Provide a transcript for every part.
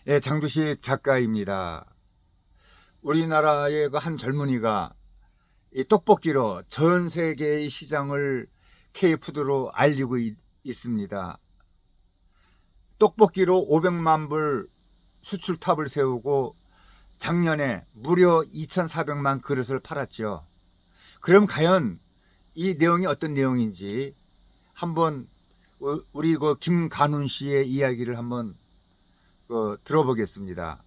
예, 장두식 작가입니다. 우리나라의 그 한 젊은이가 이 떡볶이로 전 세계의 시장을 K푸드로 알리고 있습니다. 떡볶이로 500만 불 수출탑을 세우고 작년에 무려 2,400만 그릇을 팔았죠. 그럼 과연 이 내용이 어떤 내용인지 한번 우리 그 김간훈 씨의 이야기를 한번 들어보겠습니다.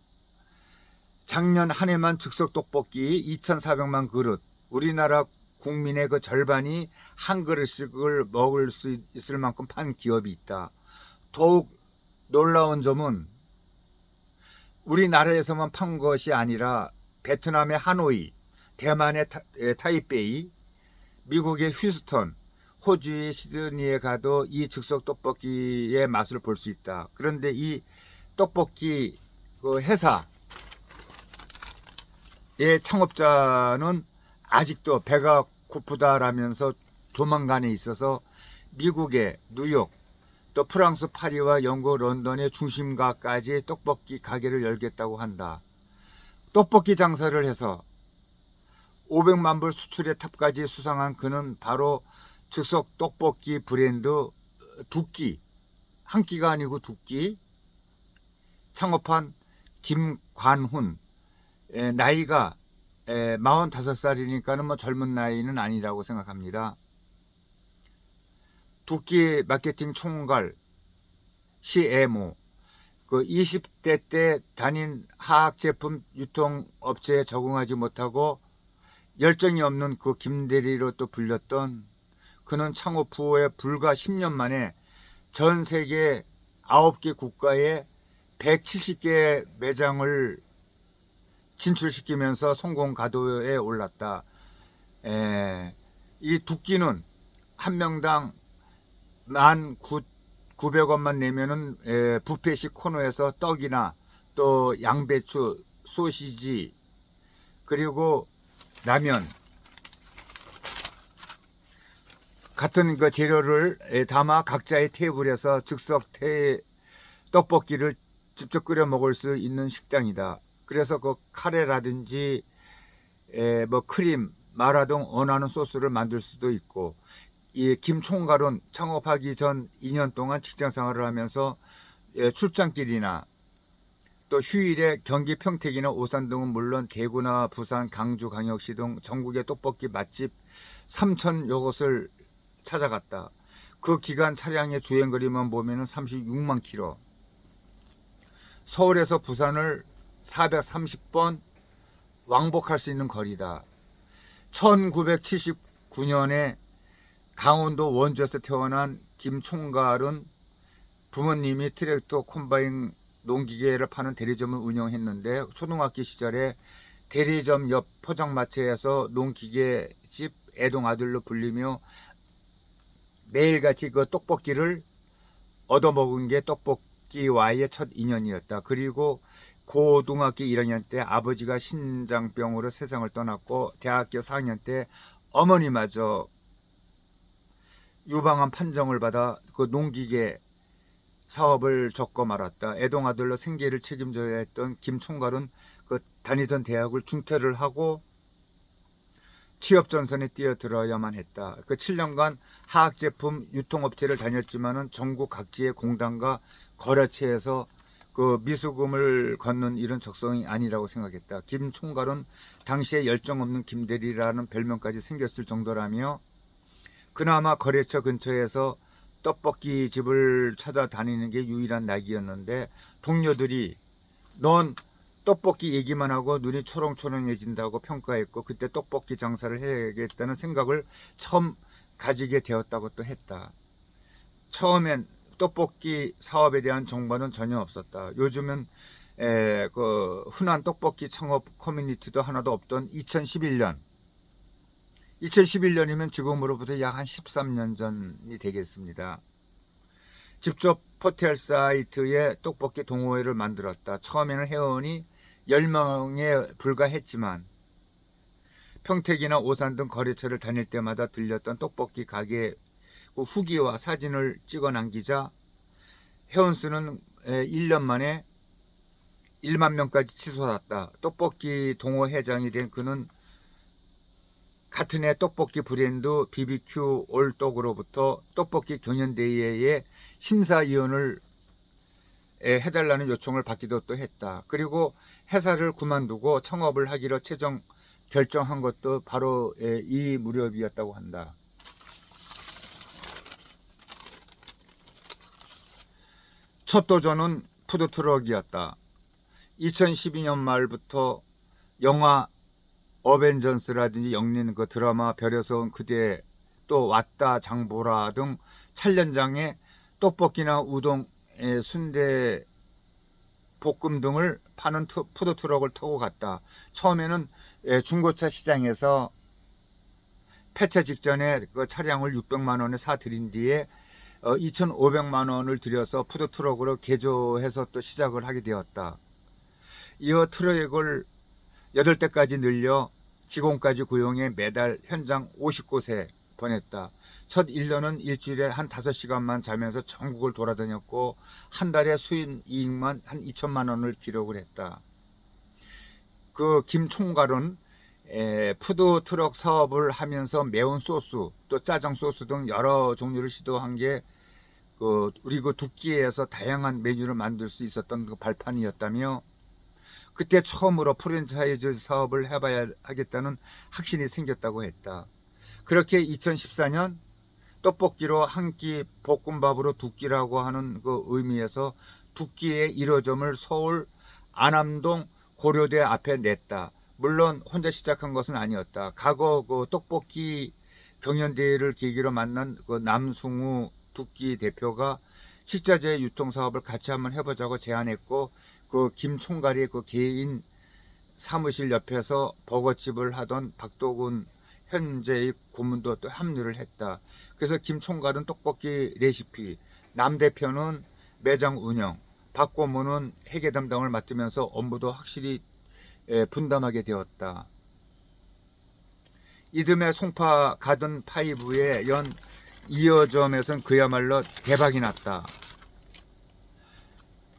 작년 한 해만 즉석 떡볶이 2,400만 그릇, 우리나라 국민의 그 절반이 한 그릇씩을 먹을 수 있을 만큼 판 기업이 있다. 더욱 놀라운 점은 우리나라에서만 판 것이 아니라 베트남의 하노이, 대만의 타이베이, 미국의 휴스턴, 호주의 시드니에 가도 이 즉석 떡볶이의 맛을 볼 수 있다. 그런데 이 떡볶이 그 회사 창업자는 아직도 배가 고프다라면서 조만간에 있어서 미국의 뉴욕, 또 프랑스 파리와 영국 런던의 중심가까지 떡볶이 가게를 열겠다고 한다. 떡볶이 장사를 해서 500만 불 수출의 탑까지 수상한 그는 바로 즉석 떡볶이 브랜드 두끼, 한 끼가 아니고 두끼 창업한 김관훈. 나이가 45살이니까는 뭐 젊은 나이는 아니라고 생각합니다. 두끼 마케팅 총괄 CMO, 그 20대 때 다닌 화학 제품 유통업체에 적응하지 못하고 열정이 없는 그 김대리로 또 불렸던 그는 창업 후에 불과 10년 만에 전 세계 9개 국가에 170개 매장을 진출시키면서 성공 가도에 올랐다. 이 두끼는 한 명당 1,900원만 내면은 뷔페식 코너에서 떡이나 또 양배추, 소시지, 그리고 라면 같은 그 재료를 담아 각자의 테이블에서 즉석 떡볶이를 직접 끓여 먹을 수 있는 식당이다. 그래서 그 카레라든지 뭐 크림, 마라등 원하는 소스를 만들 수도 있고, 이 김 총괄은 창업하기 전 2년 동안 직장 생활을 하면서 출장길이나 또 휴일에 경기 평택이나 오산 등은 물론 대구나 부산, 강주, 광역시 등 전국의 떡볶이 맛집 3,000여 곳을 찾아갔다. 그 기간 차량의 주행거리만 보면 36만 킬로. 서울에서 부산을 430번 왕복할 수 있는 거리다. 1979년에 강원도 원주에서 태어난 김 총괄은 부모님이 트랙터 콤바인 농기계를 파는 대리점을 운영했는데 초등학교 시절에 대리점 옆 포장마차에서 농기계집 애동아들로 불리며 매일같이 그 떡볶이를 얻어먹은 게 떡볶이와의 첫 인연이었다. 그리고 고등학교 1학년 때 아버지가 신장병으로 세상을 떠났고 대학교 4학년 때 어머니마저 유방암 판정을 받아 그 농기계 사업을 접고 말았다. 애동아들로 생계를 책임져야 했던 김 총괄은 그 다니던 대학을 중퇴를 하고 취업전선에 뛰어들어야만 했다. 그 7년간 화학제품 유통업체를 다녔지만은 전국 각지의 공단과 거래처에서 그 미수금을 걷는 이런 적성이 아니라고 생각했다. 김 총괄은 당시에 열정 없는 김대리라는 별명까지 생겼을 정도라며 그나마 거래처 근처에서 떡볶이 집을 찾아다니는 게 유일한 낙이었는데 동료들이 넌 떡볶이 얘기만 하고 눈이 초롱초롱해진다고 평가했고 그때 떡볶이 장사를 해야겠다는 생각을 처음 가지게 되었다고 또 했다. 처음엔 떡볶이 사업에 대한 정보는 전혀 없었다. 요즘은 그 흔한 떡볶이 창업 커뮤니티도 하나도 없던 2011년이면 지금으로부터 약 한 13년 전이 되겠습니다. 직접 포털 사이트에 떡볶이 동호회를 만들었다. 처음에는 회원이 10명에 불과했지만 평택이나 오산 등 거래처를 다닐 때마다 들렸던 떡볶이 가게 후기와 사진을 찍어 남기자 회원 수는 1년 만에 1만 명까지 치솟았다. 떡볶이 동호 회장이 된 그는 같은 해 떡볶이 브랜드 BBQ 올떡으로부터 떡볶이 경연대회에 심사위원을 해달라는 요청을 받기도 또 했다. 그리고 회사를 그만두고 창업을 하기로 최종 결정한 것도 바로 이 무렵이었다고 한다. 첫 도전은 푸드트럭이었다. 2012년 말부터 영화 어벤져스라든지 영린 그 드라마 별에서 온 그대, 또 왔다 장보라 등 촬영장에 떡볶이나 우동, 순대, 볶음 등을 파는 푸드트럭을 타고 갔다. 처음에는 중고차 시장에서 폐차 직전에 그 차량을 600만 원에 사들인 뒤에 2,500만 원을 들여서 푸드트럭으로 개조해서 또 시작을 하게 되었다. 이어 트럭을 8대까지 늘려 직원까지 고용해 매달 현장 50곳에 보냈다. 첫 1년은 일주일에 한 5시간만 자면서 전국을 돌아다녔고 한 달에 수익만 한 2천만 원을 기록을 했다. 그 김 총괄은 푸드트럭 사업을 하면서 매운 소스, 또 짜장 소스 등 여러 종류를 시도한 게 우리 그 두끼에서 다양한 메뉴를 만들 수 있었던 그 발판이었다며, 그때 처음으로 프랜차이즈 사업을 해봐야 하겠다는 확신이 생겼다고 했다. 그렇게 2014년 떡볶이로 한 끼 볶음밥으로 두 끼라고 하는 그 의미에서 두끼의 1호점을 서울 안암동 고려대 앞에 냈다. 물론 혼자 시작한 것은 아니었다. 과거 그 떡볶이 경연대회를 계기로 만난 그 남승우 두끼 대표가 식자재 유통 사업을 같이 한번 해보자고 제안했고, 그 김 총괄의 그 개인 사무실 옆에서 버거집을 하던 박도군 현재의 고문도 또 합류를 했다. 그래서 김 총괄은 떡볶이 레시피, 남 대표는 매장 운영, 박 고문은 회계 담당을 맡으면서 업무도 확실히 분담하게 되었다. 이듬해 송파 가든 파이브의 연 2호점에서는 그야말로 대박이 났다.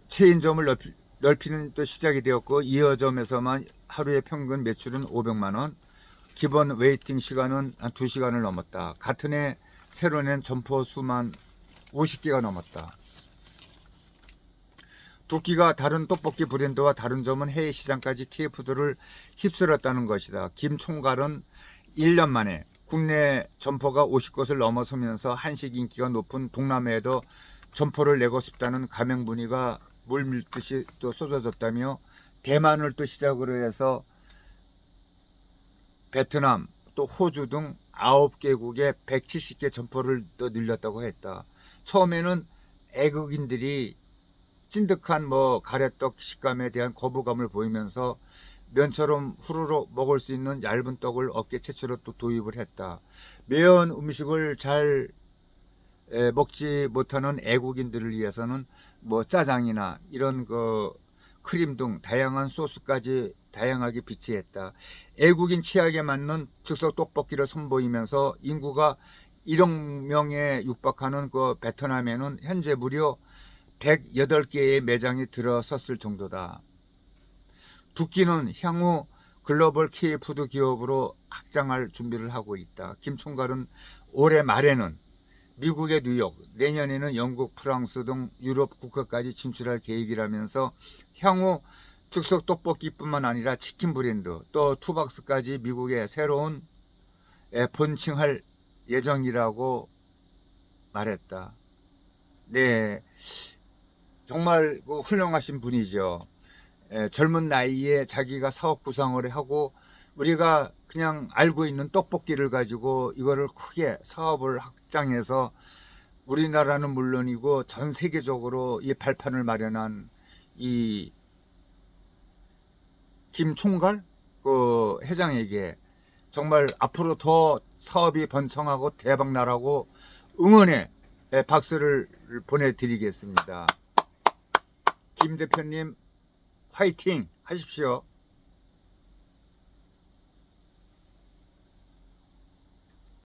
체인점을 넓히는 또 시작이 되었고 2호점에서만 하루의 평균 매출은 500만 원, 기본 웨이팅 시간은 한 2시간을 넘었다. 같은 해 새로 낸 점포 수만 50개가 넘었다. 두끼가 다른 떡볶이 브랜드와 다른 점은 해외 시장까지 TF들을 휩쓸었다는 것이다. 김 총괄은 1년 만에 국내 점포가 50곳을 넘어서면서 한식 인기가 높은 동남아에도 점포를 내고 싶다는 가맹 문의가 물밀듯이 또 쏟아졌다며, 대만을 또 시작으로 해서 베트남, 또 호주 등 9개국에 170개 점포를 또 늘렸다고 했다. 처음에는 애국인들이 찐득한 가래떡 식감에 대한 거부감을 보이면서 면처럼 후루룩 먹을 수 있는 얇은 떡을 업계 최초로 또 도입을 했다. 매운 음식을 잘 먹지 못하는 애국인들을 위해서는 짜장이나 이런 크림 등 다양한 소스까지 다양하게 비치했다. 애국인 취향에 맞는 즉석 떡볶이를 선보이면서 인구가 1억 명에 육박하는 그 베트남에는 현재 무려 108개의 매장이 들어섰을 정도다. 두끼는 향후 글로벌 K푸드 기업으로 확장할 준비를 하고 있다. 김 총괄은 올해 말에는 미국의 뉴욕, 내년에는 영국, 프랑스 등 유럽 국가까지 진출할 계획이라면서 향후 즉석 떡볶이뿐만 아니라 치킨 브랜드, 또 투박스까지 미국에 새로운 폰칭할 예정이라고 말했다. 네, 정말 훌륭하신 분이죠. 젊은 나이에 자기가 사업 구상을 하고, 우리가 그냥 알고 있는 떡볶이를 가지고 이거를 크게 사업을 확장해서 우리나라는 물론이고 전 세계적으로 이 발판을 마련한 이 김 총괄 그 회장에게 정말 앞으로 더 사업이 번창하고 대박 나라고 응원의 박수를 보내드리겠습니다. 김 대표님 화이팅 하십시오.